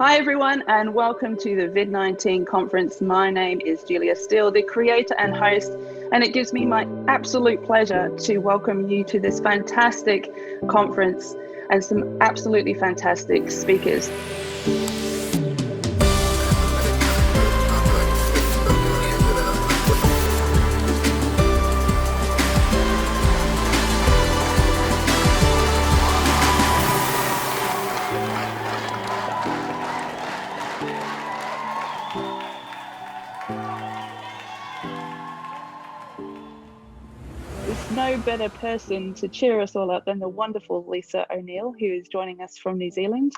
Hi everyone, and welcome to the VID19 conference. My name is Julia Steele, the creator and host, and it gives me my absolute pleasure to welcome you to this fantastic conference and some absolutely fantastic speakers. There's no better person to cheer us all up than the wonderful Lisa O'Neill, who is joining us from New Zealand.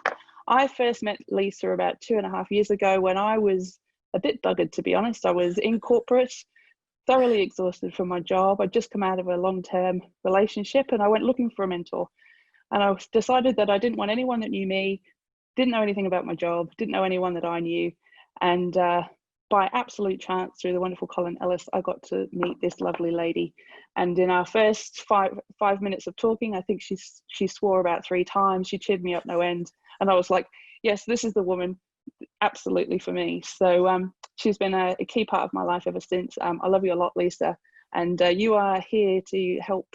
I first met Lisa about 2.5 years ago when I was a bit buggered, to be honest. I was in corporate, thoroughly exhausted from my job. I'd just come out of a long-term relationship and I went looking for a mentor. And I decided that I didn't want anyone that knew me, didn't know anything about my job, didn't know anyone that I knew. And by absolute chance, through the wonderful Colin Ellis, I got to meet this lovely lady. And in our first five minutes of talking, I think she swore about 3 times. She cheered me up no end. And I was like, yes, this is the woman absolutely for me. So she's been a key part of my life ever since. I love you a lot, Lisa. And you are here to help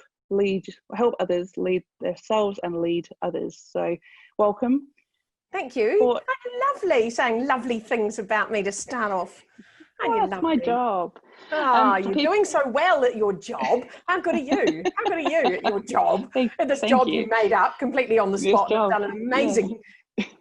others lead themselves and lead others. So welcome. Thank you. Lovely, saying lovely things about me to start off. Well, that's my job. You're doing so well at your job. How good are you? How good are you at your job? At this job you made up completely on the spot. You've done an amazing,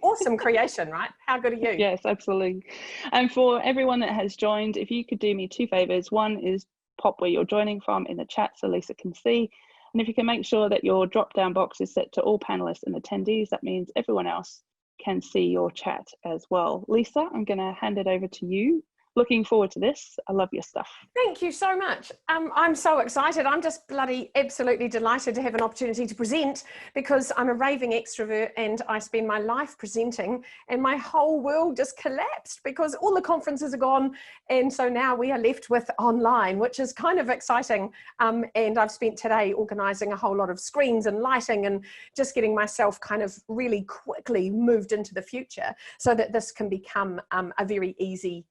awesome creation, right? How good are you? Yes, absolutely. And for everyone that has joined, if you could do me 2 favors. One is pop where you're joining from in the chat so Lisa can see. And if you can make sure that your drop-down box is set to all panelists and attendees, that means everyone else can see your chat as well. Lisa, I'm going to hand it over to you. Looking forward to this. I love your stuff. Thank you so much. I'm so excited. I'm just bloody absolutely delighted to have an opportunity to present because I'm a raving extrovert and I spend my life presenting and my whole world just collapsed because all the conferences are gone. And so now we are left with online, which is kind of exciting. And I've spent today organizing a whole lot of screens and lighting and just getting myself kind of really quickly moved into the future so that this can become a very easy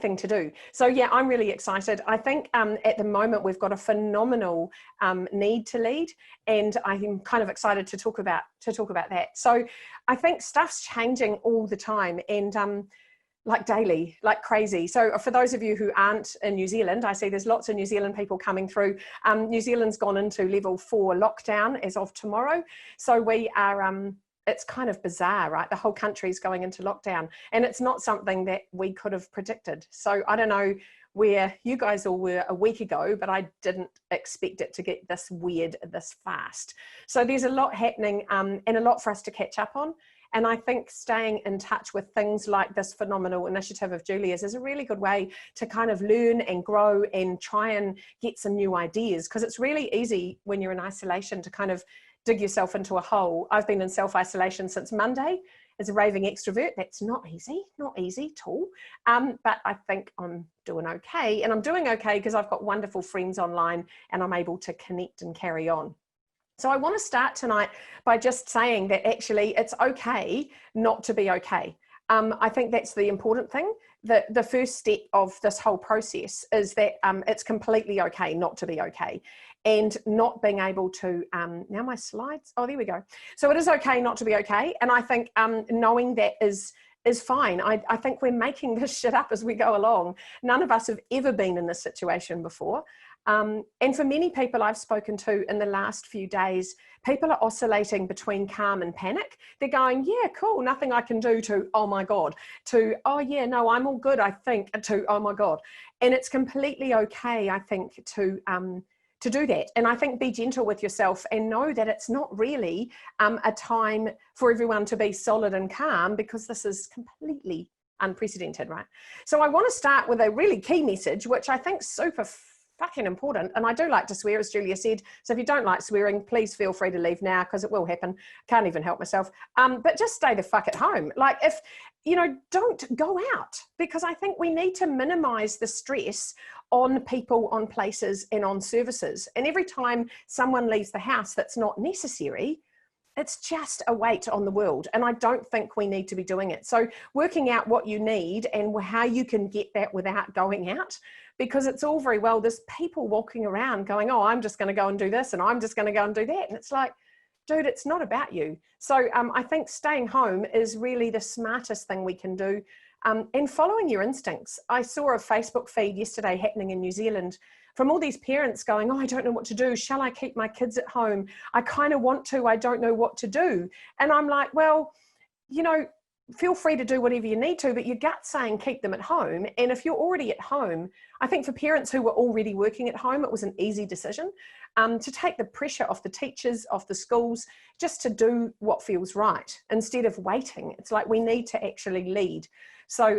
thing to do. So yeah, I'm really excited. I think at the moment we've got a phenomenal need to lead, and I'm kind of excited to talk about that. So I think stuff's changing all the time and like daily, like crazy. So for those of you who aren't in New Zealand, I see there's lots of New Zealand people coming through. New Zealand's gone into level 4 lockdown as of tomorrow. So we are it's kind of bizarre, right? The whole country's going into lockdown and it's not something that we could have predicted. So I don't know where you guys all were a week ago, but I didn't expect it to get this weird, this fast. So there's a lot happening and a lot for us to catch up on. And I think staying in touch with things like this phenomenal initiative of Julia's is a really good way to kind of learn and grow and try and get some new ideas, because it's really easy when you're in isolation to kind of dig yourself into a hole. I've been in self-isolation since Monday as a raving extrovert. That's not easy at all. But I think I'm doing okay. And I'm doing okay because I've got wonderful friends online and I'm able to connect and carry on. So I want to start tonight by just saying that actually it's okay not to be okay. I think that's the important thing. The first step of this whole process is that it's completely okay not to be okay. And not being able to, now my slides, oh, there we go. So it is okay not to be okay. And I think knowing that is fine. I think we're making this shit up as we go along. None of us have ever been in this situation before. And for many people I've spoken to in the last few days, people are oscillating between calm and panic. They're going, yeah, cool, nothing I can do, to, oh my God, to, oh yeah, no, I'm all good, I think, to, oh my God. And it's completely okay, I think, to do that. And I think be gentle with yourself and know that it's not really a time for everyone to be solid and calm, because this is completely unprecedented, right? So I want to start with a really key message, which I think is super fucking important. And I do like to swear, as Julia said. So if you don't like swearing, please feel free to leave now, because it will happen. Can't even help myself. But just stay the fuck at home. Like, if, you know, don't go out, because I think we need to minimize the stress on people, on places and on services. And every time someone leaves the house that's not necessary, it's just a weight on the world. And I don't think we need to be doing it. So working out what you need and how you can get that without going out, because it's all very well, there's people walking around going, oh, I'm just going to go and do this, and I'm just going to go and do that. And it's like, dude, it's not about you. So I think staying home is really the smartest thing we can do. And following your instincts. I saw a Facebook feed yesterday happening in New Zealand from all these parents going, oh, I don't know what to do. Shall I keep my kids at home? I kind of want to, I don't know what to do. And I'm like, well, you know, feel free to do whatever you need to, but your gut's saying keep them at home. And if you're already at home, I think for parents who were already working at home, it was an easy decision to take the pressure off the teachers, off the schools, just to do what feels right instead of waiting. It's like we need to actually lead. So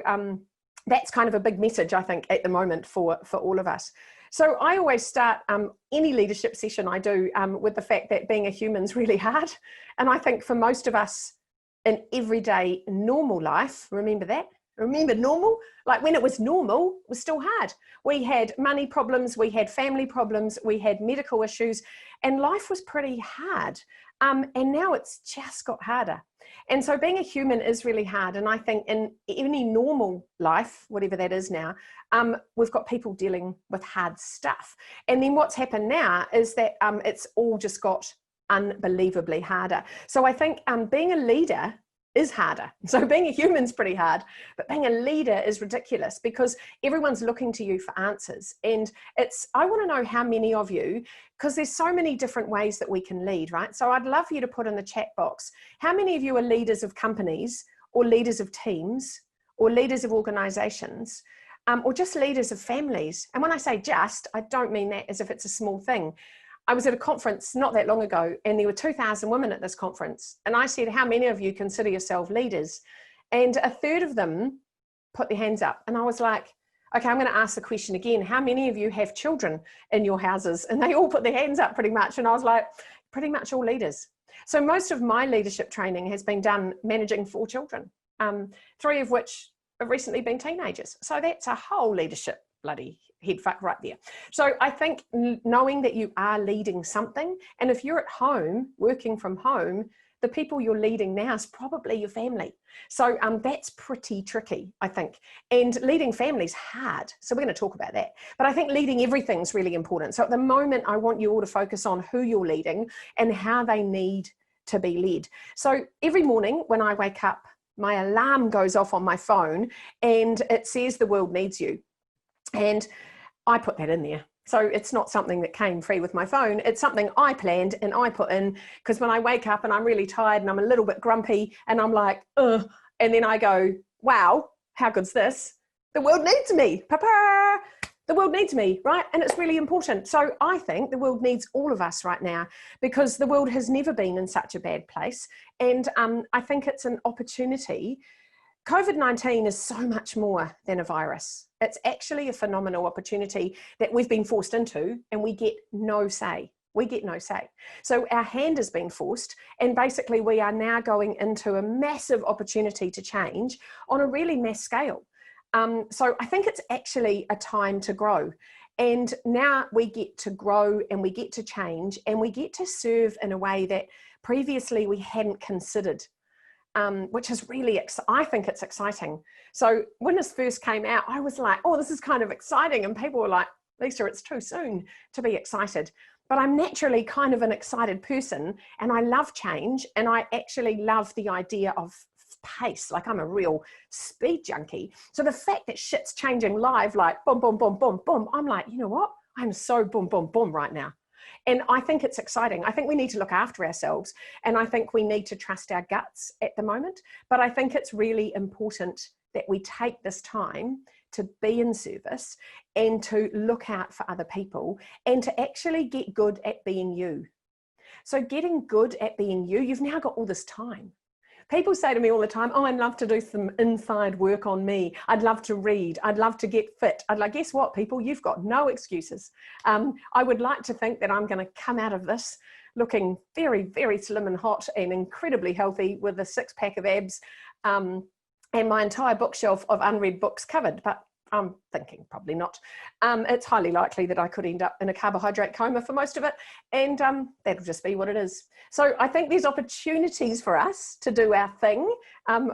that's kind of a big message, I think, at the moment for all of us. So I always start any leadership session I do with the fact that being a human is really hard. And I think for most of us in everyday normal life, remember that? Remember normal? Like when it was normal, it was still hard. We had money problems, we had family problems, we had medical issues, and life was pretty hard. And now it's just got harder. And so being a human is really hard. And I think in any normal life, whatever that is now, we've got people dealing with hard stuff. And then what's happened now is that it's all just got unbelievably harder. So I think being a leader is harder. So being a human's pretty hard, but being a leader is ridiculous because everyone's looking to you for answers. And I want to know how many of you, because there's so many different ways that we can lead, right? So I'd love you to put in the chat box, how many of you are leaders of companies or leaders of teams or leaders of organizations or just leaders of families? And when I say just, I don't mean that as if it's a small thing. I was at a conference not that long ago and there were 2,000 women at this conference. And I said, how many of you consider yourself leaders? And a third of them put their hands up. And I was like, okay, I'm going to ask the question again. How many of you have children in your houses? And they all put their hands up pretty much. And I was like, pretty much all leaders. So most of my leadership training has been done managing 4 children, 3 of which have recently been teenagers. So that's a whole leadership bloody head fuck right there. So I think knowing that you are leading something, and if you're at home, working from home, the people you're leading now is probably your family. So that's pretty tricky, I think. And leading families hard. So we're going to talk about that. But I think leading everything's really important. So at the moment, I want you all to focus on who you're leading and how they need to be led. So every morning when I wake up, my alarm goes off on my phone and it says the world needs you. And I put that in there. So it's not something that came free with my phone. It's something I planned and I put in, because when I wake up and I'm really tired and I'm a little bit grumpy and I'm like, ugh, and then I go, wow, how good's this? The world needs me. Papa, the world needs me, right? And it's really important. So I think the world needs all of us right now because the world has never been in such a bad place. And I think it's an opportunity. COVID-19 is so much more than a virus. It's actually a phenomenal opportunity that we've been forced into and we get no say. We get no say. So our hand has been forced and basically we are now going into a massive opportunity to change on a really mass scale. So I think it's actually a time to grow. And now we get to grow and we get to change and we get to serve in a way that previously we hadn't considered. Which is really, I think it's exciting. So when this first came out, I was like, oh, this is kind of exciting. And people were like, Lisa, it's too soon to be excited. But I'm naturally kind of an excited person and I love change. And I actually love the idea of pace. Like I'm a real speed junkie. So the fact that shit's changing live, like boom, boom, boom, boom, boom. I'm like, you know what? I'm so boom, boom, boom right now. And I think it's exciting. I think we need to look after ourselves. And I think we need to trust our guts at the moment. But I think it's really important that we take this time to be in service and to look out for other people and to actually get good at being you. So getting good at being you, you've now got all this time. People say to me all the time, oh, I'd love to do some inside work on me. I'd love to read. I'd love to get fit. I'd like, guess what, people? You've got no excuses. I would like to think that I'm going to come out of this looking very, very slim and hot and incredibly healthy with a 6-pack of abs and my entire bookshelf of unread books covered. But I'm thinking probably not. It's highly likely that I could end up in a carbohydrate coma for most of it, and that'll just be what it is. So I think there's opportunities for us to do our thing,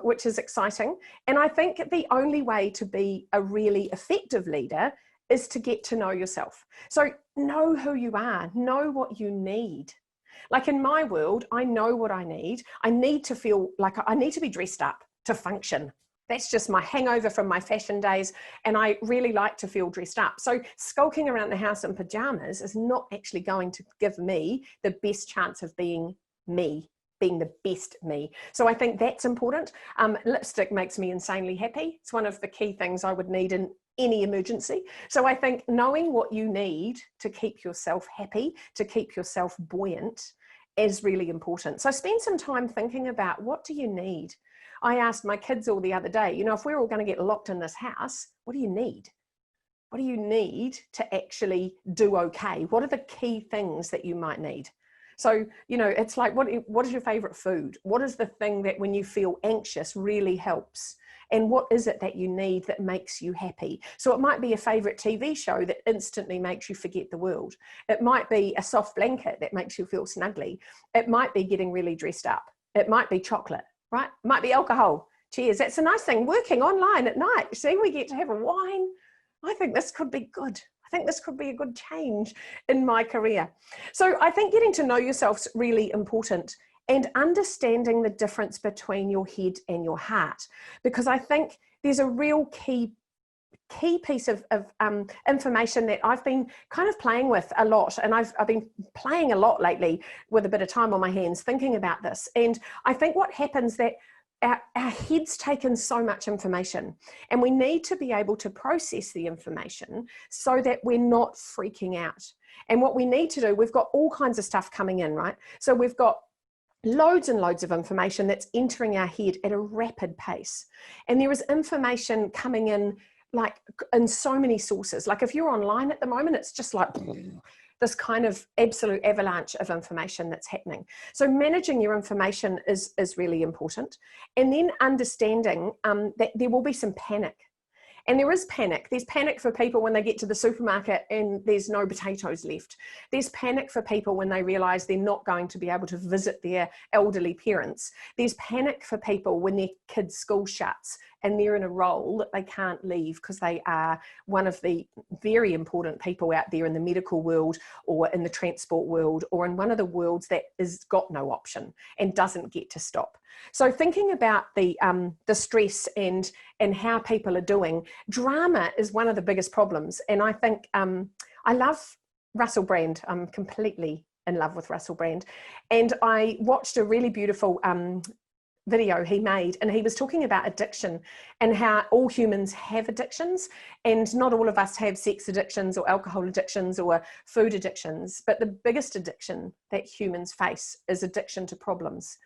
which is exciting. And I think the only way to be a really effective leader is to get to know yourself. So know who you are, know what you need. Like in my world, I know what I need. I need to feel like I need to be dressed up to function. That's just my hangover from my fashion days. And I really like to feel dressed up. So skulking around the house in pajamas is not actually going to give me the best chance of being me, being the best me. So I think that's important. Lipstick makes me insanely happy. It's one of the key things I would need in any emergency. So I think knowing what you need to keep yourself happy, to keep yourself buoyant, is really important. So spend some time thinking about, what do you need? I asked my kids all the other day, you know, if we're all going to get locked in this house, what do you need? What do you need to actually do okay? What are the key things that you might need? So, you know, it's like, what is your favorite food? What is the thing that when you feel anxious really helps? And what is it that you need that makes you happy? So it might be a favorite TV show that instantly makes you forget the world. It might be a soft blanket that makes you feel snuggly. It might be getting really dressed up. It might be chocolate, right? It might be alcohol. Cheers. That's a nice thing. Working online at night. See, we get to have a wine. I think this could be good. I think this could be a good change in my career. So I think getting to know yourself is really important, and understanding the difference between your head and your heart, because I think there's a real key piece of information that I've been kind of playing with a lot, and I've been playing a lot lately with a bit of time on my hands thinking about this. And I think what happens that our heads take in so much information, and we need to be able to process the information so that we're not freaking out. And what we need to do, we've got all kinds of stuff coming in, right? So we've got loads and loads of information that's entering our head at a rapid pace. And there is information coming in like in so many sources. Like if you're online at the moment, it's just like this kind of absolute avalanche of information that's happening. So managing your information is really important. And then understanding that there will be some panic. And there is panic. There's panic for people when they get to the supermarket and there's no potatoes left. There's panic for people when they realize they're not going to be able to visit their elderly parents. There's panic for people when their kids' school shuts and they're in a role that they can't leave because they are one of the very important people out there in the medical world or in the transport world or in one of the worlds that has got no option and doesn't get to stop. So thinking about the stress and how people are doing, drama is one of the biggest problems. And I think I love Russell Brand. I'm completely in love with Russell Brand. And I watched a really beautiful video he made, and he was talking about addiction and how all humans have addictions, and not all of us have sex addictions or alcohol addictions or food addictions, but the biggest addiction that humans face is addiction to problems.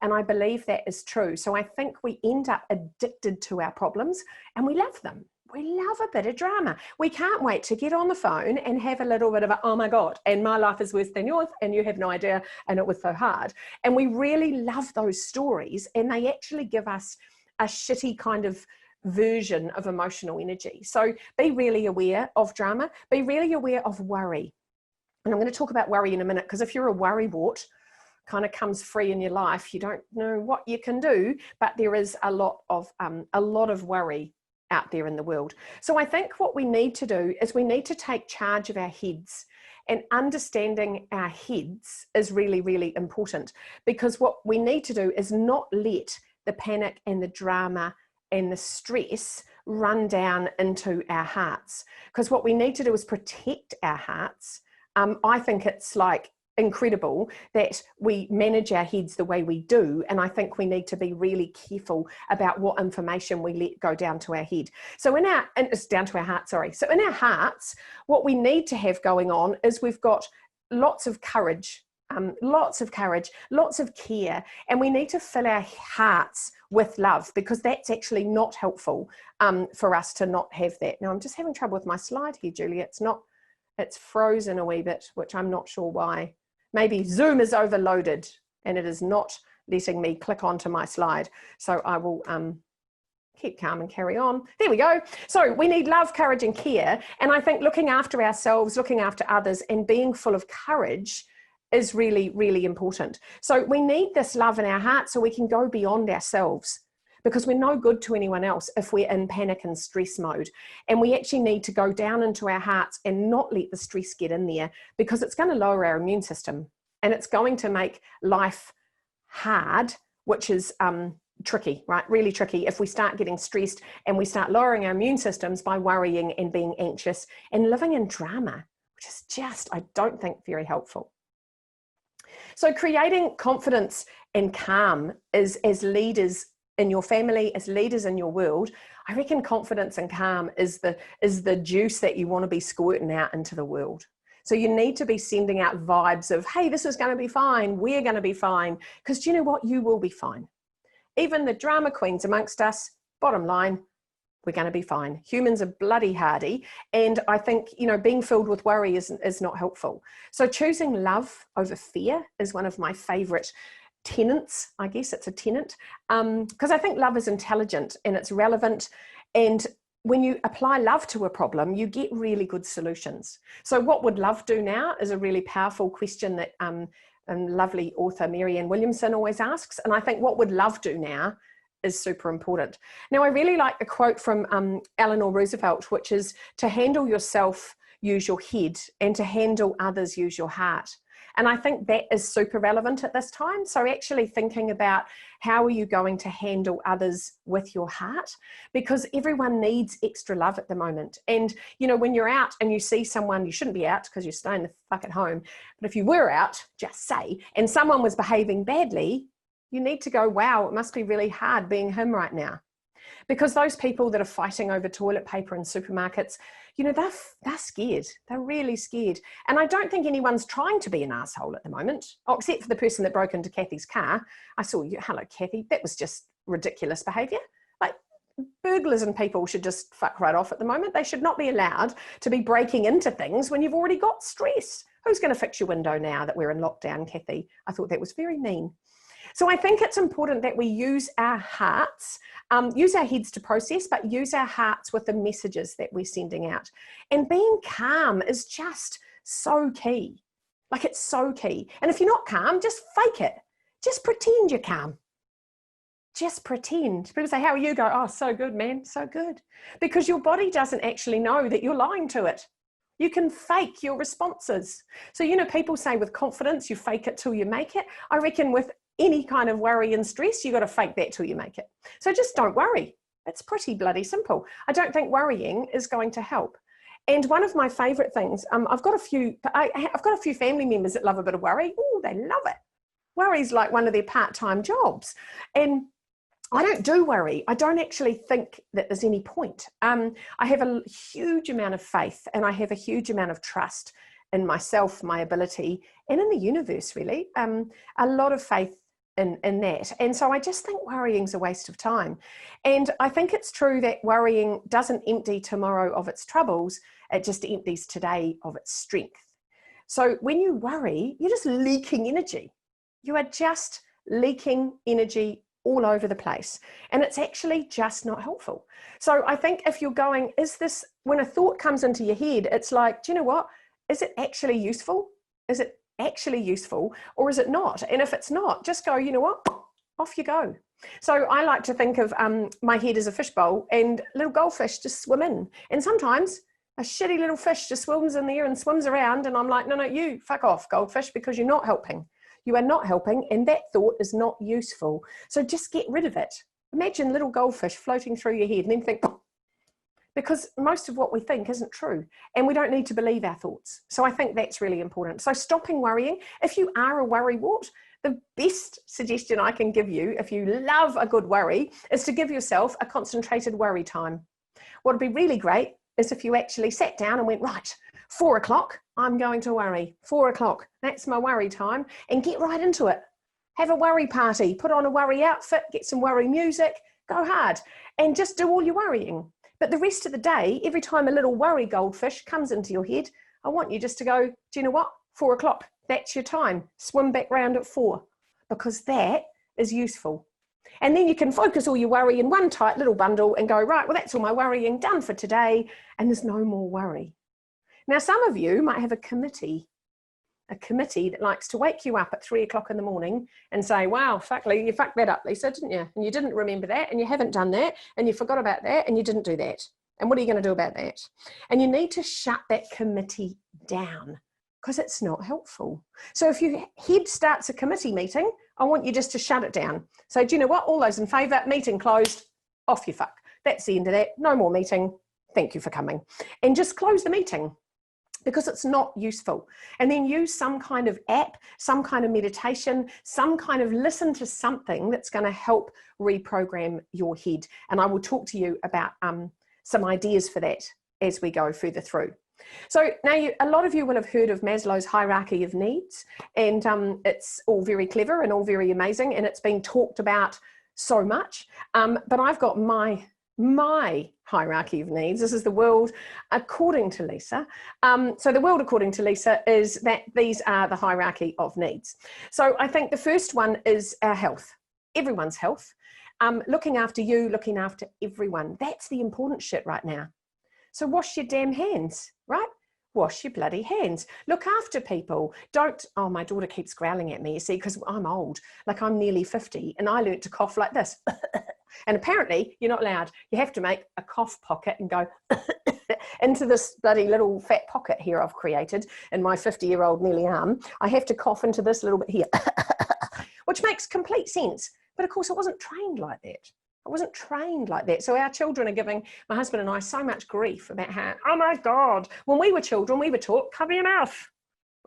And I believe that is true. So I think we end up addicted to our problems and we love them. We love a bit of drama. We can't wait to get on the phone and have a little bit of a, oh my God, and my life is worse than yours, and you have no idea, and it was so hard. And we really love those stories, and they actually give us a shitty kind of version of emotional energy. So be really aware of drama, be really aware of worry. And I'm going to talk about worry in a minute, because if you're a worrywart, kind of comes free in your life, you don't know what you can do, but there is a lot of worry out there in the world. So I think what we need to do is we need to take charge of our heads, and understanding our heads is really, really important, because what we need to do is not let the panic and the drama and the stress run down into our hearts, because what we need to do is protect our hearts. I think it's like incredible that we manage our heads the way we do, and I think we need to be really careful about what information we let go down to our head. So it's down to our heart, sorry. So in our hearts, what we need to have going on is we've got lots of courage, lots of care, and we need to fill our hearts with love, because that's actually not helpful for us to not have that. Now I'm just having trouble with my slide here, Julia. It's frozen a wee bit, which I'm not sure why. Maybe Zoom is overloaded and it is not letting me click onto my slide. So I will keep calm and carry on. There we go. So we need love, courage, and care. And I think looking after ourselves, looking after others, and being full of courage is really, really important. So we need this love in our heart so we can go beyond ourselves, because we're no good to anyone else if we're in panic and stress mode. And we actually need to go down into our hearts and not let the stress get in there, because it's going to lower our immune system and it's going to make life hard, which is tricky, right? Really tricky if we start getting stressed and we start lowering our immune systems by worrying and being anxious and living in drama, which is just, I don't think, very helpful. So creating confidence and calm is, as leaders in your family, as leaders in your world, I reckon confidence and calm is the juice that you want to be squirting out into the world. So you need to be sending out vibes of, hey, this is going to be fine. We're going to be fine. Because do you know what? You will be fine. Even the drama queens amongst us, bottom line, we're going to be fine. Humans are bloody hardy. And I think, you know, being filled with worry is not helpful. So choosing love over fear is one of my favorite tenets. I guess it's a tenet, because I think love is intelligent and it's relevant. And when you apply love to a problem, you get really good solutions. So what would love do now is a really powerful question that lovely author Marianne Williamson always asks. And I think what would love do now is super important. Now, I really like a quote from Eleanor Roosevelt, which is, to handle yourself, use your head, and to handle others, use your heart. And I think that is super relevant at this time. So actually thinking about how are you going to handle others with your heart, because everyone needs extra love at the moment. And, you know, when you're out and you see someone, you shouldn't be out because you're staying the fuck at home. But if you were out, just say, and someone was behaving badly, you need to go, wow, it must be really hard being him right now. Because those people that are fighting over toilet paper in supermarkets, you know, they're scared. They're really scared. And I don't think anyone's trying to be an asshole at the moment, except for the person that broke into Kathy's car. I saw you, hello, Kathy. That was just ridiculous behavior. Like, burglars and people should just fuck right off at the moment. They should not be allowed to be breaking into things when you've already got stress. Who's going to fix your window now that we're in lockdown, Kathy? I thought that was very mean. So I think it's important that we use our hearts, use our heads to process, but use our hearts with the messages that we're sending out. And being calm is just so key. Like, it's so key. And if you're not calm, just fake it. Just pretend you're calm. Just pretend. People say, how are you? Go, oh, so good, man, so good. Because your body doesn't actually know that you're lying to it. You can fake your responses. So, you know, people say with confidence, you fake it till you make it. I reckon with any kind of worry and stress, you got to fake that till you make it. So just don't worry. It's pretty bloody simple. I don't think worrying is going to help. And one of my favorite things, I've got a few family members that love a bit of worry. Oh, they love it. Worry's like one of their part-time jobs. And I don't do worry. I don't actually think that there's any point. I have a huge amount of faith and I have a huge amount of trust in myself, my ability, and in the universe, really. A lot of faith in that. And so I just think worrying's a waste of time. And I think it's true that worrying doesn't empty tomorrow of its troubles. It just empties today of its strength. So when you worry, you're just leaking energy. You are just leaking energy all over the place. And it's actually just not helpful. So I think if you're going, when a thought comes into your head, it's like, do you know what? Is it actually useful? Is it actually useful, or is it not? And if it's not, just go, you know what? Off you go. So I like to think of my head as a fishbowl and little goldfish just swim in. And sometimes a shitty little fish just swims in there and swims around. And I'm like, no, you fuck off, goldfish, because you're not helping. You are not helping, and that thought is not useful. So just get rid of it. Imagine little goldfish floating through your head and then think, because most of what we think isn't true, and we don't need to believe our thoughts. So I think that's really important. So stopping worrying. If you are a worrywart, the best suggestion I can give you, if you love a good worry, is to give yourself a concentrated worry time. What would be really great is if you actually sat down and went, right, 4 o'clock, I'm going to worry. 4 o'clock, that's my worry time, and get right into it. Have a worry party, put on a worry outfit, get some worry music, go hard, and just do all your worrying. But the rest of the day, every time a little worry goldfish comes into your head, I want you just to go, do you know what? 4 o'clock, that's your time. Swim back round at 4, because that is useful. And then you can focus all your worry in one tight little bundle and go, right, well, that's all my worrying done for today. And there's no more worry. Now, some of you might have a committee that likes to wake you up at 3 o'clock in the morning and say, wow, you fucked that up, Lisa, didn't you? And you didn't remember that, and you haven't done that, and you forgot about that, and you didn't do that. And what are you going to do about that? And you need to shut that committee down because it's not helpful. So if your head starts a committee meeting, I want you just to shut it down. So do you know what? All those in favour, meeting closed, off you fuck. That's the end of that. No more meeting. Thank you for coming. And just close the meeting, because it's not useful. And then use some kind of app, some kind of meditation, some kind of listen to something that's going to help reprogram your head. And I will talk to you about some ideas for that as we go further through. So now a lot of you will have heard of Maslow's hierarchy of needs, and it's all very clever and all very amazing, and it's been talked about so much. But I've got my hierarchy of needs. This is the world according to Lisa. So the world according to Lisa is that these are the hierarchy of needs. So I think the first one is our health, everyone's health. Looking after you, looking after everyone. That's the important shit right now. So wash your damn hands, right? Wash your bloody hands. Look after people. Don't, oh, my daughter keeps growling at me, you see, because I'm old. Like, I'm nearly 50 and I learnt to cough like this. And apparently you're not allowed. You have to make a cough pocket and go into this bloody little fat pocket here I've created in my 50-year-old nearly arm. I have to cough into this little bit here, which makes complete sense. But of course I wasn't trained like that. I wasn't trained like that. So our children are giving my husband and I so much grief about how, oh my God, when we were children, we were taught, cover your mouth.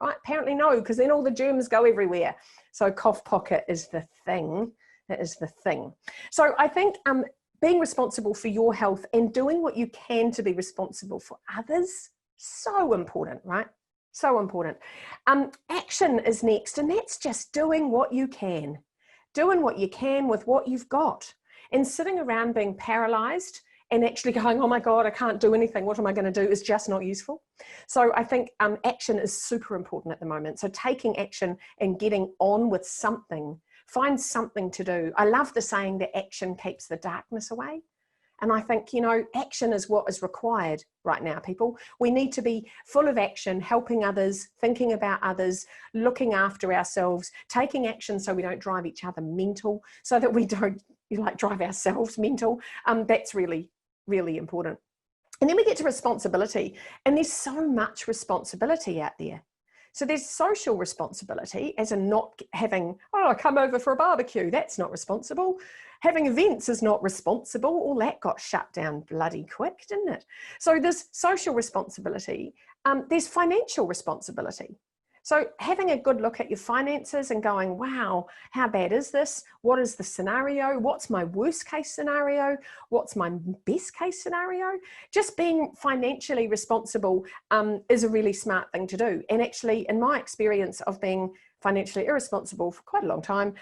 Right? Apparently no, because then all the germs go everywhere. So cough pocket is the thing. That is the thing. So I think being responsible for your health and doing what you can to be responsible for others, so important, right? So important. Action is next, and that's just doing what you can. Doing what you can with what you've got. And sitting around being paralyzed and actually going, oh my God, I can't do anything. What am I going to do is just not useful. So I think action is super important at the moment. So taking action and getting on with something. Find something to do. I love the saying that action keeps the darkness away. And I think, you know, action is what is required right now, people. We need to be full of action, helping others, thinking about others, looking after ourselves, taking action so we don't drive each other mental, so that we don't drive ourselves mental. That's really, really important. And then we get to responsibility. And there's so much responsibility out there. So there's social responsibility, as in not having, oh, come over for a barbecue. That's not responsible. Having events is not responsible. All that got shut down bloody quick, didn't it? So there's social responsibility. There's financial responsibility. So having a good look at your finances and going, wow, how bad is this? What is the scenario? What's my worst case scenario? What's my best case scenario? Just being financially responsible is a really smart thing to do. And actually, in my experience of being financially irresponsible for quite a long time,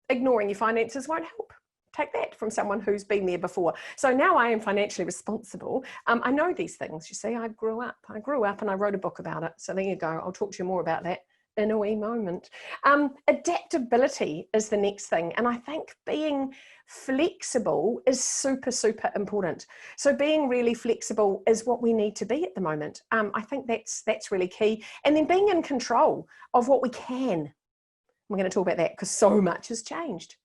ignoring your finances won't help. Take that from someone who's been there before. So now I am financially responsible. I know these things. You see, I grew up and I wrote a book about it. So there you go. I'll talk to you more about that in a wee moment. Adaptability is the next thing. And I think being flexible is super, super important. So being really flexible is what we need to be at the moment. I think that's really key. And then being in control of what we can. We're going to talk about that because so much has changed.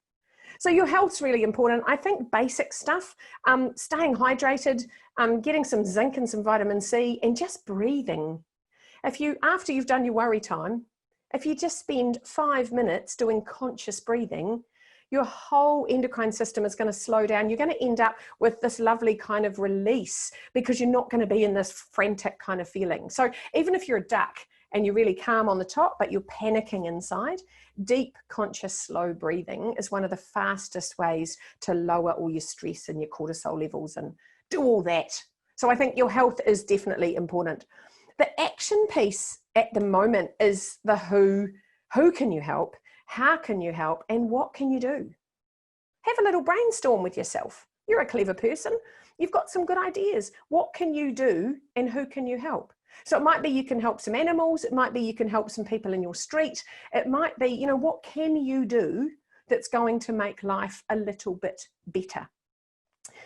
So your health's really important. I think basic stuff, staying hydrated, getting some zinc and some vitamin C, and just breathing. After you've done your worry time, if you just spend 5 minutes doing conscious breathing, your whole endocrine system is going to slow down. You're going to end up with this lovely kind of release because you're not going to be in this frantic kind of feeling. So even if you're a duck and you're really calm on the top, but you're panicking inside, deep, conscious, slow breathing is one of the fastest ways to lower all your stress and your cortisol levels and do all that. So I think your health is definitely important. The action piece at the moment is the who. Who can you help? How can you help? And what can you do? Have a little brainstorm with yourself. You're a clever person. You've got some good ideas. What can you do and who can you help? So it might be you can help some animals. It might be you can help some people in your street. It might be, what can you do that's going to make life a little bit better.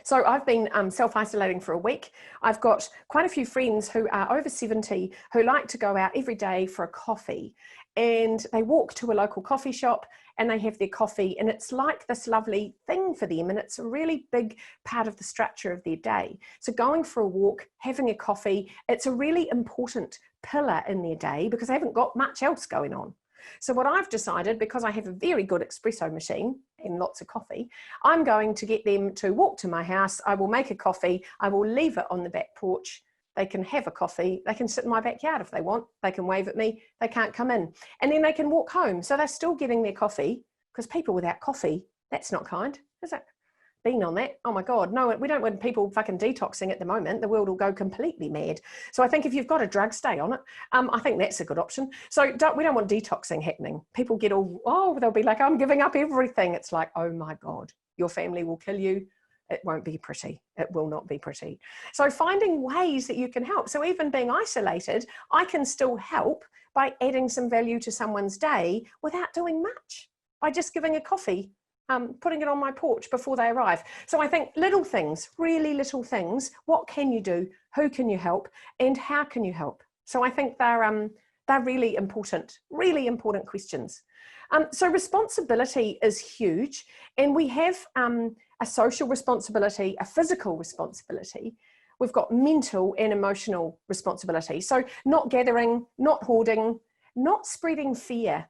So I've been self-isolating for a week. I've got quite a few friends who are over 70 who like to go out every day for a coffee, and they walk to a local coffee shop and they have their coffee, and it's like this lovely thing for them, and it's a really big part of the structure of their day. So going for a walk, having a coffee, it's a really important pillar in their day because they haven't got much else going on. So what I've decided, because I have a very good espresso machine and lots of coffee, I'm going to get them to walk to my house. I will make a coffee. I will leave it on the back porch. They can have a coffee. They can sit in my backyard if they want. They can wave at me. They can't come in. And then they can walk home. So they're still getting their coffee, because people without coffee, that's not kind, is it? Been on that. Oh my God, no, we don't want people fucking detoxing at the moment. The world will go completely mad. So I think if you've got a drug, stay on it. I think that's a good option. So we don't want detoxing happening. People get all, oh, they'll be like, I'm giving up everything. It's like, oh my God, your family will kill you. It won't be pretty. It will not be pretty. So finding ways that you can help. So even being isolated, I can still help by adding some value to someone's day without doing much, by just giving a coffee, putting it on my porch before they arrive. So I think little things, really little things. What can you do? Who can you help? And how can you help? So I think they're really important questions. So responsibility is huge, and we have a social responsibility, a physical responsibility. We've got mental and emotional responsibility. So not gathering, not hoarding, not spreading fear.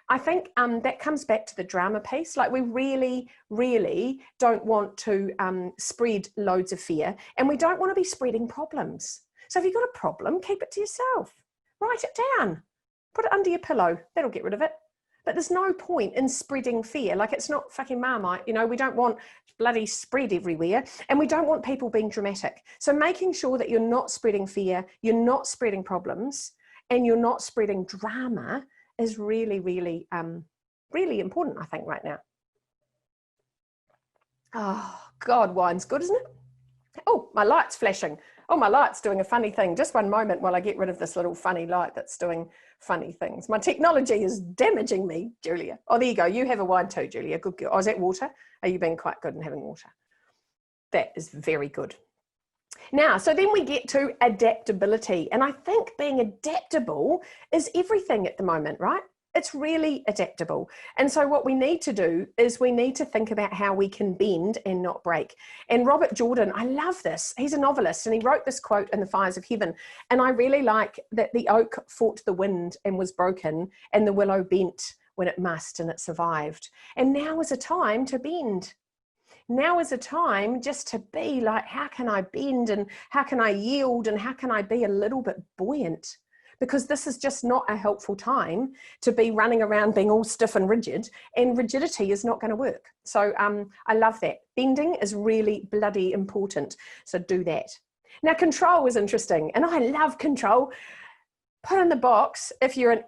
I think that comes back to the drama piece. Like, we really, really don't want to spread loads of fear, and we don't want to be spreading problems. So if you've got a problem, keep it to yourself. Write it down. Put it under your pillow. That'll get rid of it. But there's no point in spreading fear. Like, it's not fucking Marmite. You know, we don't want bloody spread everywhere, and we don't want people being dramatic. So making sure that you're not spreading fear, you're not spreading problems, and you're not spreading drama is really, really, really important, I think, right now. Oh, God, wine's good, isn't it? Oh, my light's flashing. Oh, my light's doing a funny thing. Just one moment while I get rid of this little funny light that's doing funny things. My technology is damaging me, Julia. Oh, there you go. You have a wine too, Julia. Good girl. Oh, is that water? Are you being quite good in having water? That is very good. Now, so then we get to adaptability. And I think being adaptable is everything at the moment, right? It's really adaptable. And so what we need to do is we need to think about how we can bend and not break. And Robert Jordan, I love this. He's a novelist, and he wrote this quote in The Fires of Heaven. And I really like that the oak fought the wind and was broken, and the willow bent when it must, and it survived. And now is a time to bend. Now is a time just to be like, how can I bend, and how can I yield, and how can I be a little bit buoyant? Because this is just not a helpful time to be running around being all stiff and rigid, and rigidity is not going to work. So I love that. Bending is really bloody important. So do that. Now, control is interesting, and I love control. Put in the box if you're a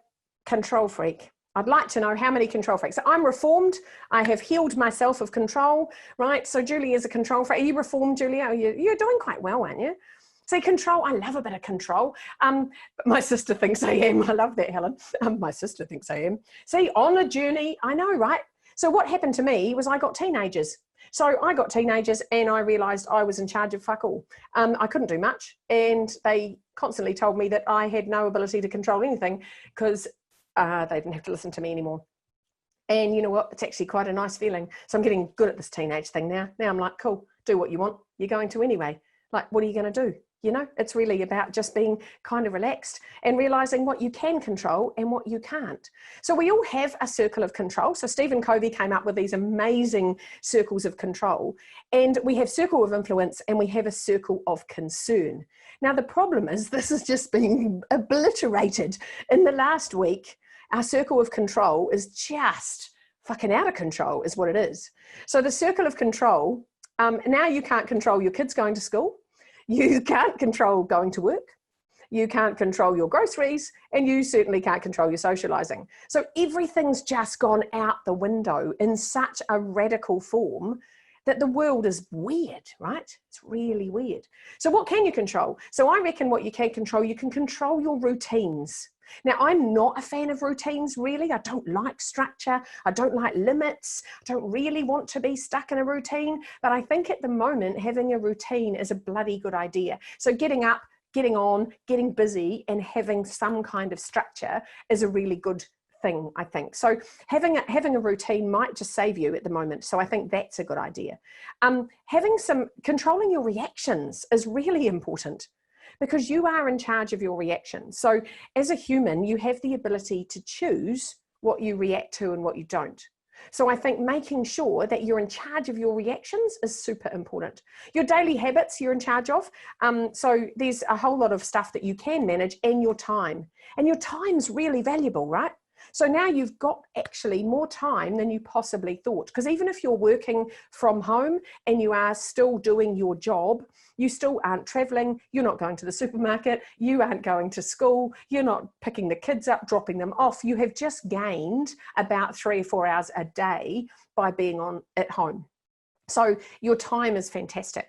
control freak. I'd like to know how many control freaks. So I'm reformed. I have healed myself of control, right? So Julie is a control freak. Are you reformed, Julia? You're doing quite well, aren't you? See, control, I love a bit of control. But my sister thinks I am. I love that, Helen. My sister thinks I am. See, on a journey, I know, right? So what happened to me was I got teenagers. So I got teenagers, and I realised I was in charge of fuck all. I couldn't do much, and they constantly told me that I had no ability to control anything, because they didn't have to listen to me anymore. And you know what? It's actually quite a nice feeling. So I'm getting good at this teenage thing now. Now I'm like, cool, do what you want. You're going to anyway. Like, what are you going to do? You know, it's really about just being kind of relaxed and realizing what you can control and what you can't. So we all have a circle of control. So Stephen Covey came up with these amazing circles of control, and we have circle of influence and we have a circle of concern. Now, the problem is this is just being obliterated. In the last week, our circle of control is just fucking out of control is what it is. So the circle of control, now you can't control your kids going to school. You can't control going to work, you can't control your groceries, and you certainly can't control your socializing. So everything's just gone out the window in such a radical form that the world is weird, right? It's really weird. So what can you control? So I reckon what you can control your routines. Now, I'm not a fan of routines, really. I don't like structure. I don't like limits. I don't really want to be stuck in a routine. But I think at the moment, having a routine is a bloody good idea. So getting up, getting on, getting busy, and having some kind of structure is a really good thing, I think. So having a routine might just save you at the moment. So I think that's a good idea. Controlling your reactions is really important, because you are in charge of your reactions. So as a human, you have the ability to choose what you react to and what you don't. So I think making sure that you're in charge of your reactions is super important. Your daily habits you're in charge of. So there's a whole lot of stuff that you can manage, and your time. And your time's really valuable, right? So now you've got actually more time than you possibly thought. Because even if you're working from home and you are still doing your job, you still aren't traveling, you're not going to the supermarket, you aren't going to school, you're not picking the kids up, dropping them off. You have just gained about 3 or 4 hours a day by being at home. So your time is fantastic.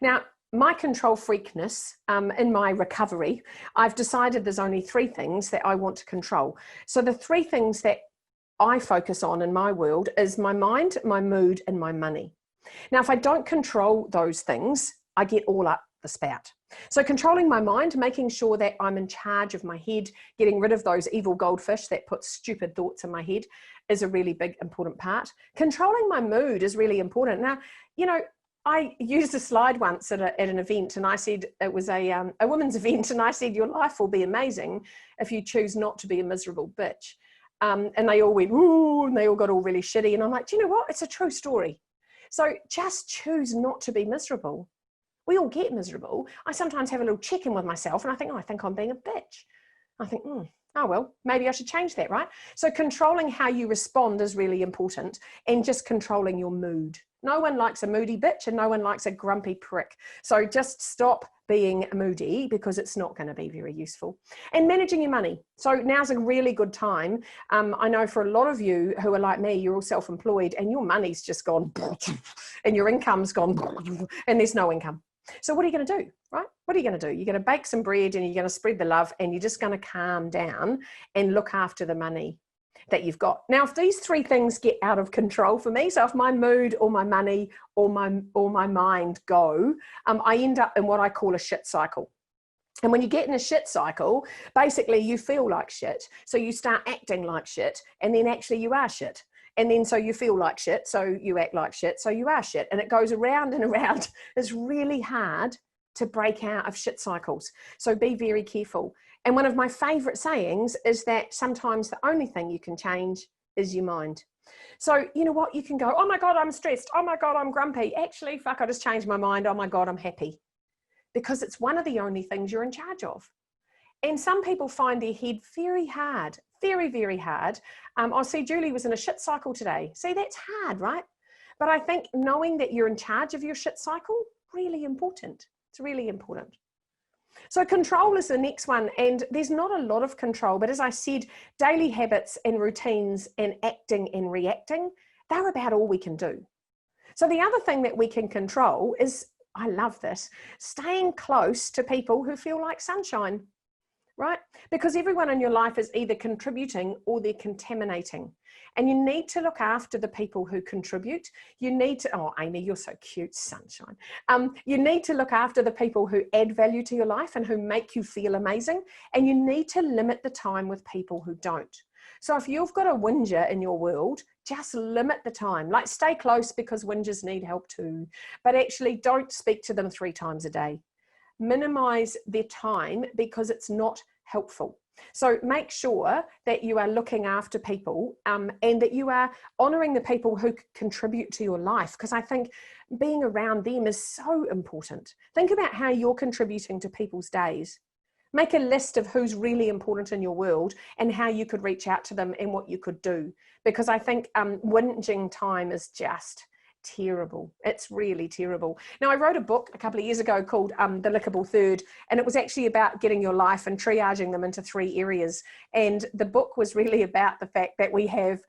Now, my control freakness in my recovery, I've decided there's only 3 things that I want to control. So the 3 things that I focus on in my world is my mind, my mood, and my money. Now, if I don't control those things, I get all up the spout. So controlling my mind, making sure that I'm in charge of my head, getting rid of those evil goldfish that put stupid thoughts in my head is a really big, important part. Controlling my mood is really important. Now, I used a slide once at an event, and I said, it was a women's event, and I said, your life will be amazing if you choose not to be a miserable bitch. And they all went, ooh, and they all got all really shitty. And I'm like, do you know what? It's a true story. So just choose not to be miserable. We all get miserable. I sometimes have a little check-in with myself, and I think, I think I'm being a bitch. I think, oh, well, maybe I should change that, right? So controlling how you respond is really important, and just controlling your mood. No one likes a moody bitch, and no one likes a grumpy prick. So just stop being moody, because it's not going to be very useful. And managing your money. So now's a really good time. I know for a lot of you who are like me, you're all self-employed, and your money's just gone, and your income's gone, and there's no income. So what are you going to do, right? What are you going to do? You're going to bake some bread, and you're going to spread the love, and you're just going to calm down and look after the money that you've got. Now, if these 3 things get out of control for me, so if my mood or my money or my mind go, I end up in what I call a shit cycle. And when you get in a shit cycle, basically you feel like shit. So you start acting like shit, and then actually you are shit. And then so you feel like shit, so you act like shit, so you are shit. And it goes around and around. It's really hard to break out of shit cycles. So be very careful. And one of my favorite sayings is that sometimes the only thing you can change is your mind. So you know what? You can go, oh my God, I'm stressed. Oh my God, I'm grumpy. Actually, fuck, I just changed my mind. Oh my God, I'm happy. Because it's one of the only things you're in charge of. And some people find their head very hard, very, very hard. I see Julie was in a shit cycle today. See, that's hard, right? But I think knowing that you're in charge of your shit cycle, really important. It's really important. So control is the next one, and there's not a lot of control, but as I said, daily habits and routines and acting and reacting, they're about all we can do. So the other thing that we can control is, I love this, staying close to people who feel like sunshine, right? Because everyone in your life is either contributing or they're contaminating. And you need to look after the people who contribute. You need to, oh, Amy, you're so cute, sunshine. You need to look after the people who add value to your life and who make you feel amazing. And you need to limit the time with people who don't. So if you've got a whinger in your world, just limit the time. Like stay close because whingers need help too. But actually don't speak to them 3 times a day. Minimize their time because it's not helpful. So make sure that you are looking after people and that you are honoring the people who contribute to your life, because I think being around them is so important. Think about how you're contributing to people's days. Make a list of who's really important in your world and how you could reach out to them and what you could do. Because I think whinging time is just terrible. It's really terrible. Now, I wrote a book a couple of years ago called The Lickable Third, and it was actually about getting your life and triaging them into 3 areas. And the book was really about the fact that we have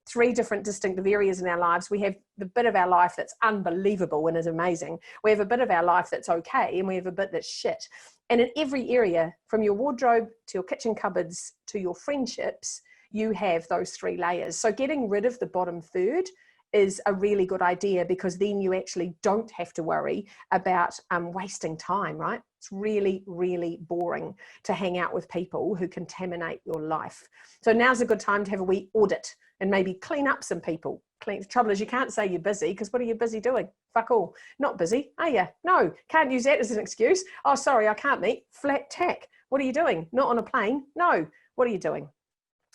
three different distinctive areas in our lives. We have the bit of our life that's unbelievable and is amazing. We have a bit of our life that's okay, and we have a bit that's shit. And in every area, from your wardrobe to your kitchen cupboards to your friendships, you have those three layers. So getting rid of the bottom third is a really good idea, because then you actually don't have to worry about wasting time, right? It's really, really boring to hang out with people who contaminate your life. So now's a good time to have a wee audit and maybe clean up some people. The trouble is, you can't say you're busy, because what are you busy doing? Fuck all. Not busy, are you? No, can't use that as an excuse. Oh, sorry, I can't meet. Flat tack. What are you doing? Not on a plane? No. What are you doing?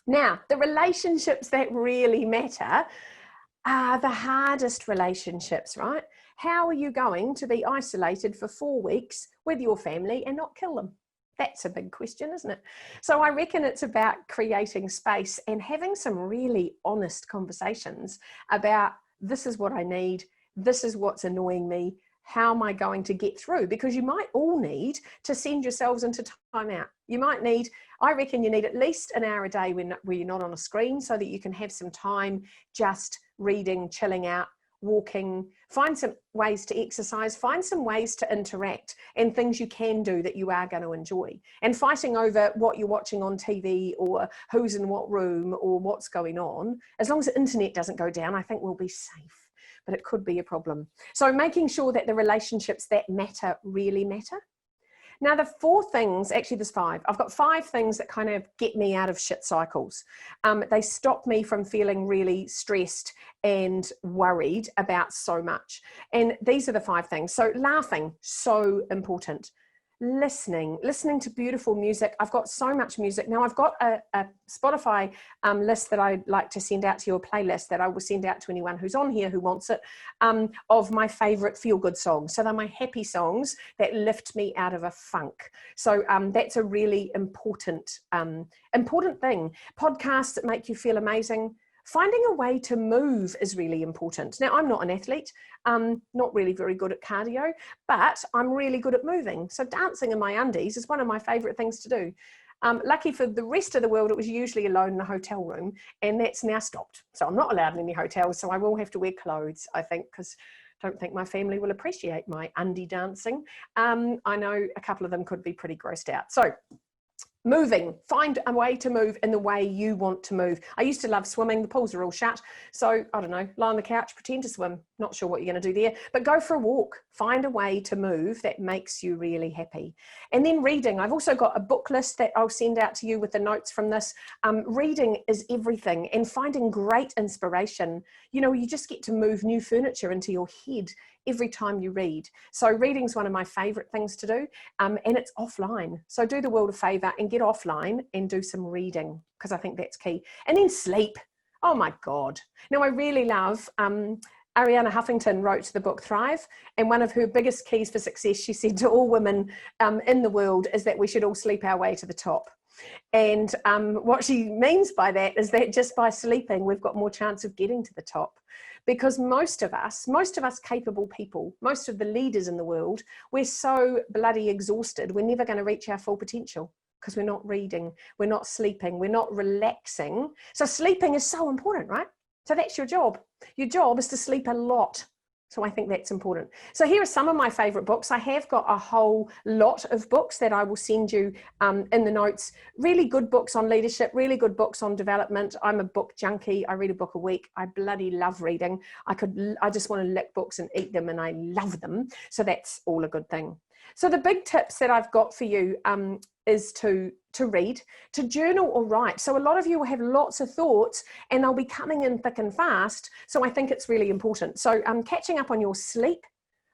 Now, the relationships that really matter are the hardest relationships, right? How are you going to be isolated for 4 weeks with your family and not kill them? That's a big question, isn't it? So I reckon it's about creating space and having some really honest conversations about, this is what I need, this is what's annoying me, how am I going to get through? Because you might all need to send yourselves into timeout. You might need, I reckon you need at least an hour a day where you're not on a screen, so that you can have some time just reading, chilling out, walking, find some ways to exercise, find some ways to interact, and things you can do that you are going to enjoy. And fighting over what you're watching on TV or who's in what room or what's going on, as long as the internet doesn't go down, I think we'll be safe. But it could be a problem. So making sure that the relationships that matter really matter. Now, the 4 things, actually there's 5. I've got 5 things that kind of get me out of shit cycles. They stop me from feeling really stressed and worried about so much. And these are the 5 things. So laughing, so important. Listening to beautiful music. I've got so much music. Now I've got a Spotify list that I like to send out to you, a playlist that I will send out to anyone who's on here who wants it, of my favorite feel-good songs. So they're my happy songs that lift me out of a funk. So that's a really important thing. Podcasts that make you feel amazing. Finding a way to move is really important. Now, I'm not an athlete, not really very good at cardio, but I'm really good at moving. So dancing in my undies is one of my favorite things to do. Lucky for the rest of the world, it was usually alone in a hotel room, and that's now stopped. So I'm not allowed in any hotels, so I will have to wear clothes, I think, because I don't think my family will appreciate my undie dancing. I know a couple of them could be pretty grossed out. So moving, find a way to move in the way you want to move. I used to love swimming. The pools are all shut. So I don't know, lie on the couch, pretend to swim. Not sure what you're going to do there, but go for a walk. Find a way to move that makes you really happy. And then reading. I've also got a book list that I'll send out to you with the notes from this. Reading is everything, and finding great inspiration. You know, you just get to move new furniture into your head every time you read. So reading is one of my favorite things to do, and it's offline. So do the world a favor and get offline and do some reading, because I think that's key. And then sleep. Oh my God. Now I really love, Arianna Huffington wrote the book Thrive, and one of her biggest keys for success, she said to all women in the world, is that we should all sleep our way to the top. And what she means by that is that just by sleeping, we've got more chance of getting to the top. Because most of us capable people, most of the leaders in the world, we're so bloody exhausted, we're never going to reach our full potential, because we're not reading, we're not sleeping, we're not relaxing. So sleeping is so important, right? So that's your job. Your job is to sleep a lot. So I think that's important. So here are some of my favorite books. I have got a whole lot of books that I will send you in the notes. Really good books on leadership, really good books on development. I'm a book junkie. I read a book a week. I bloody love reading. I just want to lick books and eat them, and I love them. So that's all a good thing. So the big tips that I've got for you is to read, to journal or write. So a lot of you will have lots of thoughts, and they'll be coming in thick and fast. So I think it's really important. So catching up on your sleep,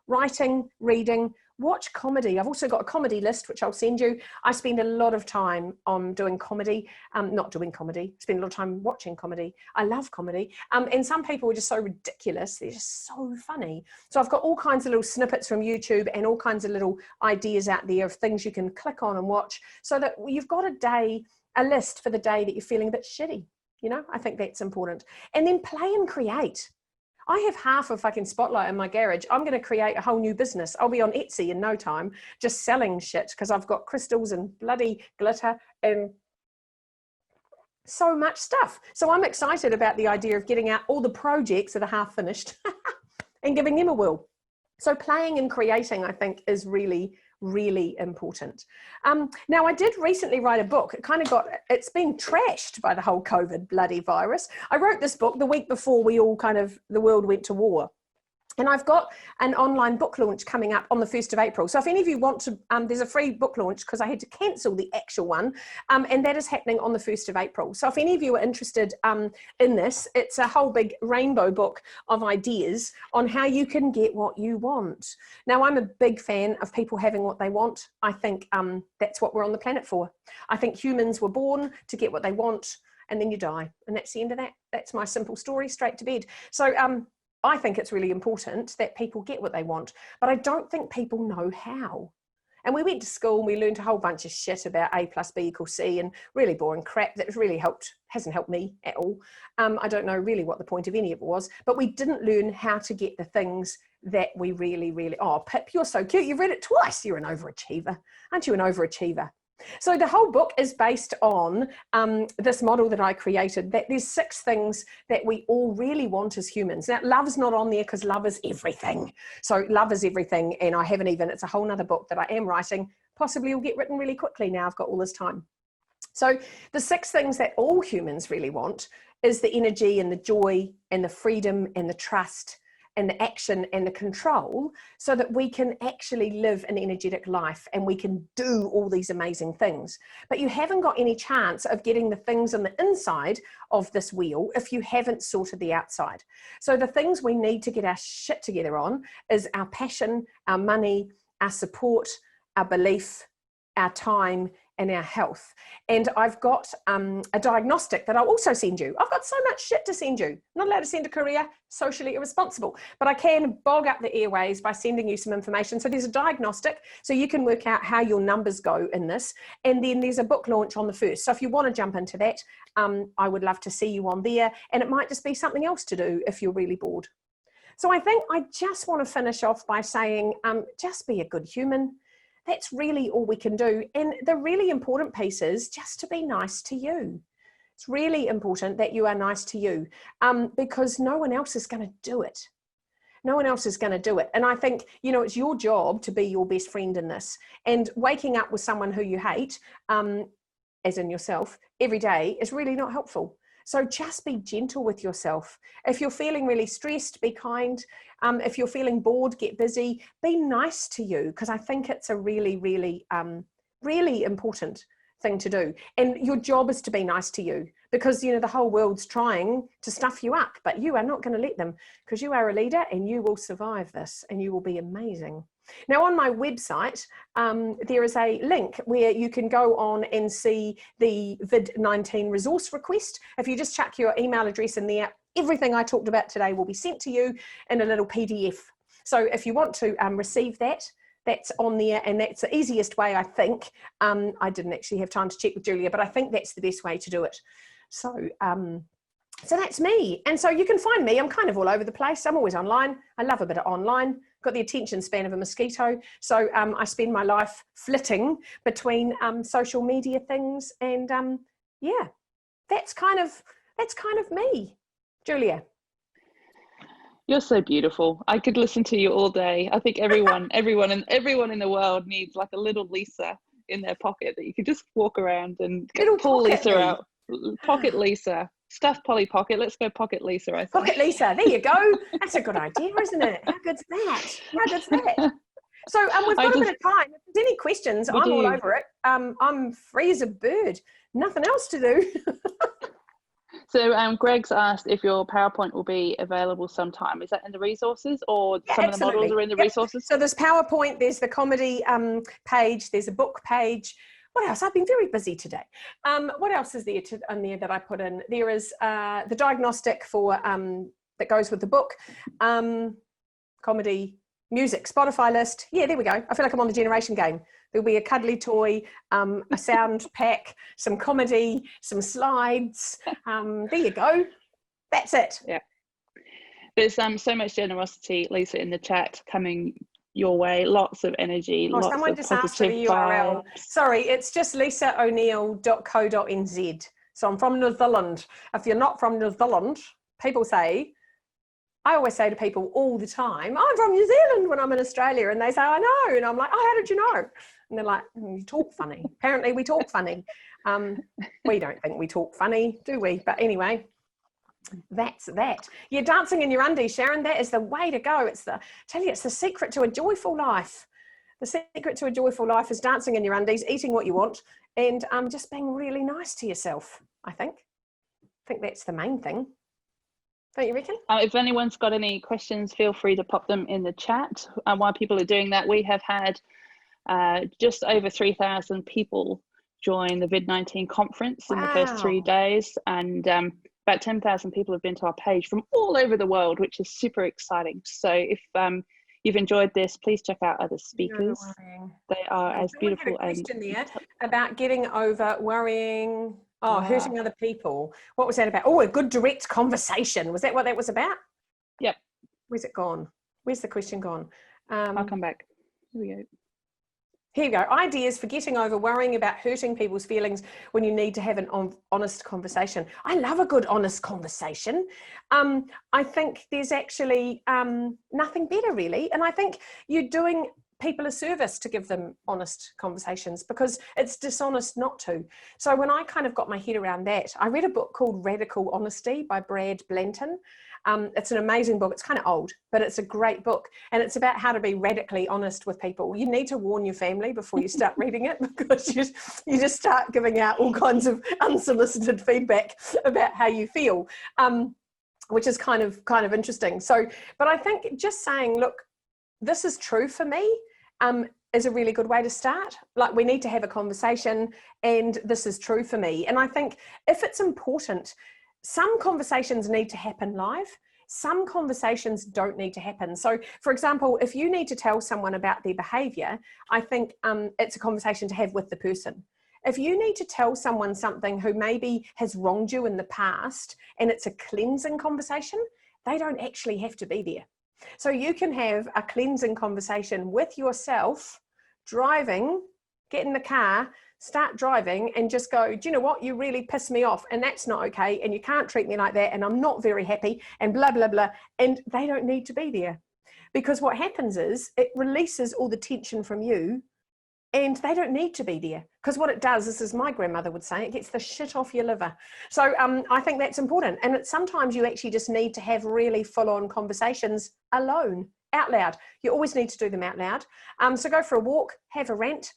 writing, reading, watch comedy. I've also got a comedy list, which I'll send you. I spend a lot of time on doing comedy, not doing comedy, spend a lot of time watching comedy. I love comedy. And some people are just so ridiculous. They're just so funny. So I've got all kinds of little snippets from YouTube and all kinds of little ideas out there of things you can click on and watch, so that you've got a list for the day that you're feeling a bit shitty. You know, I think that's important. And then play and create. I have half a fucking spotlight in my garage. I'm going to create a whole new business. I'll be on Etsy in no time, just selling shit, because I've got crystals and bloody glitter and so much stuff. So I'm excited about the idea of getting out all the projects that are half finished and giving them a whirl. So playing and creating, I think, is really, really important. Now, I did recently write a book. It's been trashed by the whole COVID bloody virus. I wrote this book the week before the world went to war. And I've got an online book launch coming up on the 1st of April. So if any of you want to, there's a free book launch because I had to cancel the actual one. And that is happening on the 1st of April. So if any of you are interested in this, it's a whole big rainbow book of ideas on how you can get what you want. Now, I'm a big fan of people having what they want. I think that's what we're on the planet for. I think humans were born to get what they want, and then you die. And that's the end of that. That's my simple story, straight to bed. So, I think it's really important that people get what they want, but I don't think people know how. And we went to school and we learned a whole bunch of shit about A plus B equals C and really boring crap that hasn't helped me at all. I don't know really what the point of any of it was, but we didn't learn how to get the things that we really, really, oh, Pip, you're so cute. You've read it twice. You're an overachiever. Aren't you an overachiever? So the whole book is based on this model that I created, that there's 6 things that we all really want as humans. Now, love's not on there because love is everything. So love is everything. And it's a whole nother book that I am writing. Possibly will get written really quickly now. I've got all this time. So the 6 things that all humans really want is the energy and the joy and the freedom and the trust and the action and the control, so that we can actually live an energetic life and we can do all these amazing things. But you haven't got any chance of getting the things on the inside of this wheel if you haven't sorted the outside. So the things we need to get our shit together on is our passion, our money, our support, our belief, our time, and our health. And I've got a diagnostic that I'll also send you. I've got so much shit to send you. I'm not allowed to send a courier, socially irresponsible, but I can bog up the airways by sending you some information. So there's a diagnostic, so you can work out how your numbers go in this. And then there's a book launch on the 1st. So if you want to jump into that, I would love to see you on there. And it might just be something else to do if you're really bored. So I think I just want to finish off by saying, just be a good human. That's really all we can do. And the really important piece is just to be nice to you. It's really important that you are nice to you, because no one else is going to do it. No one else is going to do it. And I think, it's your job to be your best friend in this. And waking up with someone who you hate, as in yourself, every day is really not helpful. So just be gentle with yourself. If you're feeling really stressed, be kind. If you're feeling bored, get busy. Be nice to you, because I think it's a really, really, really important thing to do. And your job is to be nice to you, because, the whole world's trying to stuff you up, but you are not going to let them, because you are a leader and you will survive this and you will be amazing. Now, on my website, there is a link where you can go on and see the VID19 resource request. If you just chuck your email address in there, everything I talked about today will be sent to you in a little PDF. So if you want to receive that, that's on there, and that's the easiest way, I think. I didn't actually have time to check with Julia, but I think that's the best way to do it. So that's me. And so you can find me. I'm kind of all over the place. I'm always online. I love a bit of online. Got the attention span of a mosquito. So I spend my life flitting between social media things. And yeah, that's kind of me. Julia. You're so beautiful. I could listen to you all day. I think everyone in the world needs like a little Lisa in their pocket that you could just walk around and pull Lisa out. Pocket Lisa. Stuffed Polly Pocket. Let's go Pocket Lisa, I think. Pocket Lisa. There you go. That's a good idea, isn't it? How good's that? So we've got a bit of time. If there's any questions, I'm all over it. I'm free as a bird. Nothing else to do. So Greg's asked if your PowerPoint will be available sometime. Is that in the resources, or some of the models are in the resources? So there's PowerPoint, there's the comedy page, there's a book page. What else? I've been very busy today. What else is there on there that I put in? There is the diagnostic for that goes with the book, comedy, music, Spotify list. Yeah, there we go. I feel like I'm on the generation game. There'll be a cuddly toy, a sound pack, some comedy, some slides. There you go. That's it. Yeah. There's so much generosity, Lisa, in the chat coming your way. Lots of energy. Oh, lots someone of just asked for the vibes. URL. Sorry, it's just lisaoneal.co.nz. So I'm from New Zealand. If you're not from New Zealand, people say, I always say to people all the time, I'm from New Zealand when I'm in Australia. And they say, I know. And I'm like, oh, how did you know? And they're like, you talk funny. Apparently we talk funny. We don't think we talk funny, do we? But anyway, that's that. You're dancing in your undies, Sharon. That is the way to go. It's the secret to a joyful life. The secret to a joyful life is dancing in your undies, eating what you want, and just being really nice to yourself, I think. I think that's the main thing. Don't you reckon? If anyone's got any questions, feel free to pop them in the chat. While people are doing that, we have had just over 3,000 people join the VID19 conference in the first 3 days, and about 10,000 people have been to our page from all over the world, which is super exciting. So if you've enjoyed this, please check out other speakers. They are as beautiful. I had a question there about getting over worrying. Oh, hurting other people. What was that about? Oh, a good direct conversation. Was that what that was about? Yep. Where's it gone? Where's the question gone? I'll come back. Here we go. Here you go. Ideas for getting over worrying about hurting people's feelings when you need to have an honest conversation. I love a good honest conversation. I think there's actually nothing better, really. And I think you're doing people a service to give them honest conversations, because it's dishonest not to. So when I kind of got my head around that, I read a book called Radical Honesty by Brad Blanton. It's an amazing book. It's kind of old, but it's a great book. And it's about how to be radically honest with people. You need to warn your family before you start reading it, because you just start giving out all kinds of unsolicited feedback about how you feel, which is kind of interesting. So, but I think just saying, look, this is true for me, is a really good way to start. Like, we need to have a conversation, and this is true for me. And I think if it's important, some conversations need to happen live. Some conversations don't need to happen. So, for example, if you need to tell someone about their behavior, I think it's a conversation to have with the person. If you need to tell someone something who maybe has wronged you in the past, and it's a cleansing conversation, they don't actually have to be there. So you can have a cleansing conversation with yourself, driving, get in the car, start driving, and just go, do you know what? You really piss me off, and that's not okay, and you can't treat me like that, and I'm not very happy, and blah, blah, blah. And they don't need to be there, because what happens is it releases all the tension from you, and they don't need to be there, because what it does is, as my grandmother would say, it gets the shit off your liver. So I think that's important. And sometimes you actually just need to have really full-on conversations alone, out loud. You always need to do them out loud. So go for a walk, have a rant,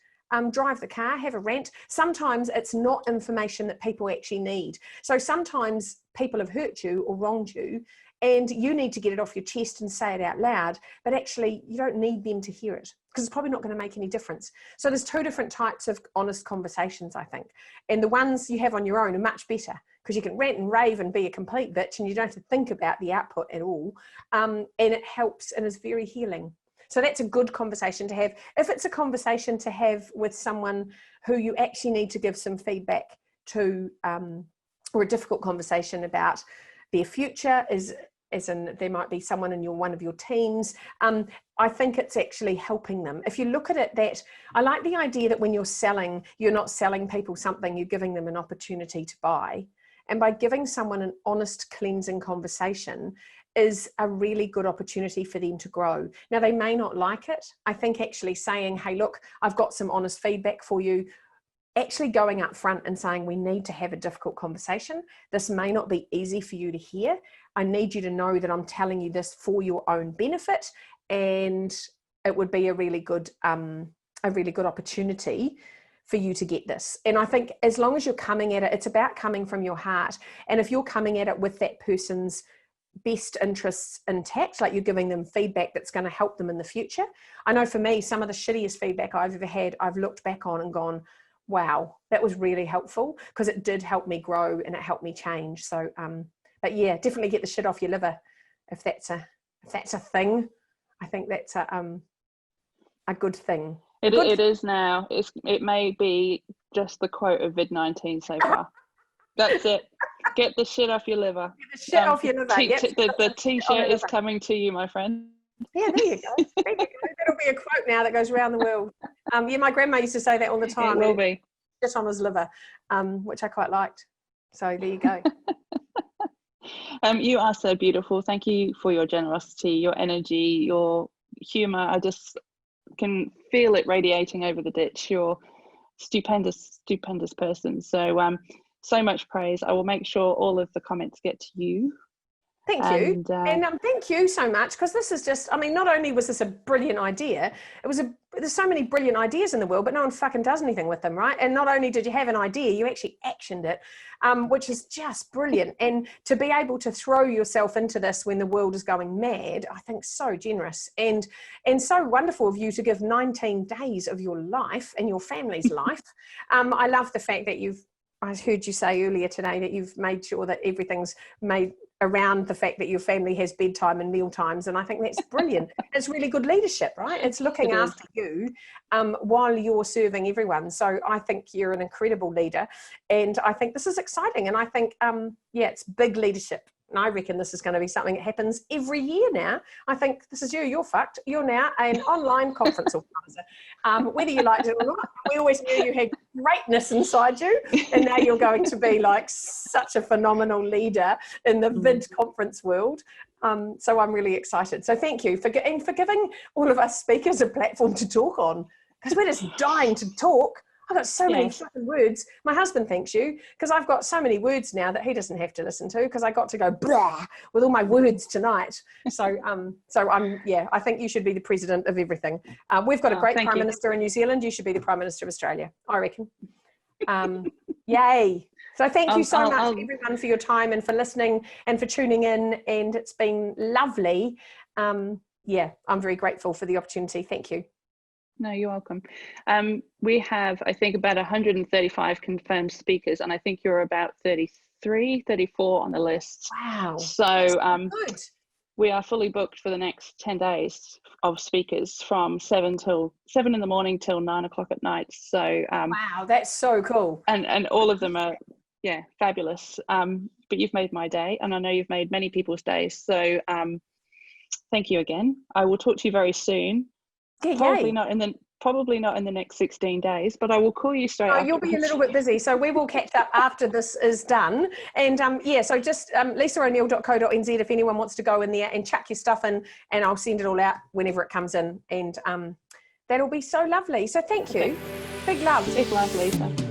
drive the car, have a rant. Sometimes it's not information that people actually need. So sometimes people have hurt you or wronged you, and you need to get it off your chest and say it out loud, but actually you don't need them to hear it, because it's probably not going to make any difference. So there's two different types of honest conversations, I think. And the ones you have on your own are much better, because you can rant and rave and be a complete bitch, and you don't have to think about the output at all. And it helps and is very healing. So that's a good conversation to have. If it's a conversation to have with someone who you actually need to give some feedback to, or a difficult conversation about their future, as in there might be someone in one of your teams, I think it's actually helping them. If you look at it that, I like the idea that when you're selling, you're not selling people something, you're giving them an opportunity to buy. And by giving someone an honest, cleansing conversation is a really good opportunity for them to grow. Now, they may not like it. I think actually saying, hey, look, I've got some honest feedback for you, actually going up front and saying, we need to have a difficult conversation. This may not be easy for you to hear. I need you to know that I'm telling you this for your own benefit, and it would be a really good opportunity for you to get this. And I think as long as you're coming at it, it's about coming from your heart. And if you're coming at it with that person's best interests intact, like you're giving them feedback that's going to help them in the future. I know for me, some of the shittiest feedback I've ever had, I've looked back on and gone, wow, that was really helpful, because it did help me grow and it helped me change. So, but yeah, definitely get the shit off your liver if that's a thing. I think that's a good thing. It is now. It may be just the quote of VID19 so far. That's it. Get the shit off your liver. Get the shit off your liver. The t-shirt is coming to you, my friend. Yeah, there you go. There you go. That'll be a quote now that goes around the world. Yeah, my grandma used to say that all the time. It will be. Shit on his liver, which I quite liked. So there you go. You are so beautiful. Thank you for your generosity, your energy, your humor. I just can feel it radiating over the ditch. You're stupendous person. So so much praise. I will make sure all of the comments get to you. Thank you. And thank you so much, because this is just, I mean, not only was this a brilliant idea, there's so many brilliant ideas in the world, but no one fucking does anything with them, right? And not only did you have an idea, you actually actioned it, which is just brilliant. And to be able to throw yourself into this when the world is going mad, I think so generous and so wonderful of you to give 19 days of your life and your family's life. I love the fact that I heard you say earlier today that you've made sure that everything's made around the fact that your family has bedtime and meal times. And I think that's brilliant. It's really good leadership, right? It's looking after you while you're serving everyone. So I think you're an incredible leader. And I think this is exciting. And I think, it's big leadership. And I reckon this is going to be something that happens every year now. I think this is you. You're fucked. You're now an online conference organizer. Whether you liked it or not, we always knew you had greatness inside you. And now you're going to be like such a phenomenal leader in the VID conference world. So I'm really excited. So thank you for giving all of us speakers a platform to talk on, because we're just dying to talk. I've got so many fucking words. My husband thanks you, because I've got so many words now that he doesn't have to listen to, because I got to go blah with all my words tonight. So I think you should be the president of everything. We've got a great Prime Minister in New Zealand. You should be the Prime Minister of Australia, I reckon. Yay. So thank you so much, everyone, for your time and for listening and for tuning in. And it's been lovely. I'm very grateful for the opportunity. Thank you. No, you're welcome. We have, I think, about 135 confirmed speakers, and I think you're about 33, 34 on the list. Wow. So good. We are fully booked for the next 10 days of speakers from 7 in the morning till 9 o'clock at night. So wow, that's so cool. And all of them are, fabulous. But you've made my day, and I know you've made many people's days. So thank you again. I will talk to you very soon. Yeah, probably not in the next 16 days, but I will call you straight after. You'll be a little bit busy, so we will catch up after this is done. And so just lisaoneil.co.nz if anyone wants to go in there and chuck your stuff in, and I'll send it all out whenever it comes in, and that'll be so lovely. So thank you. Big love. Big love, Lisa.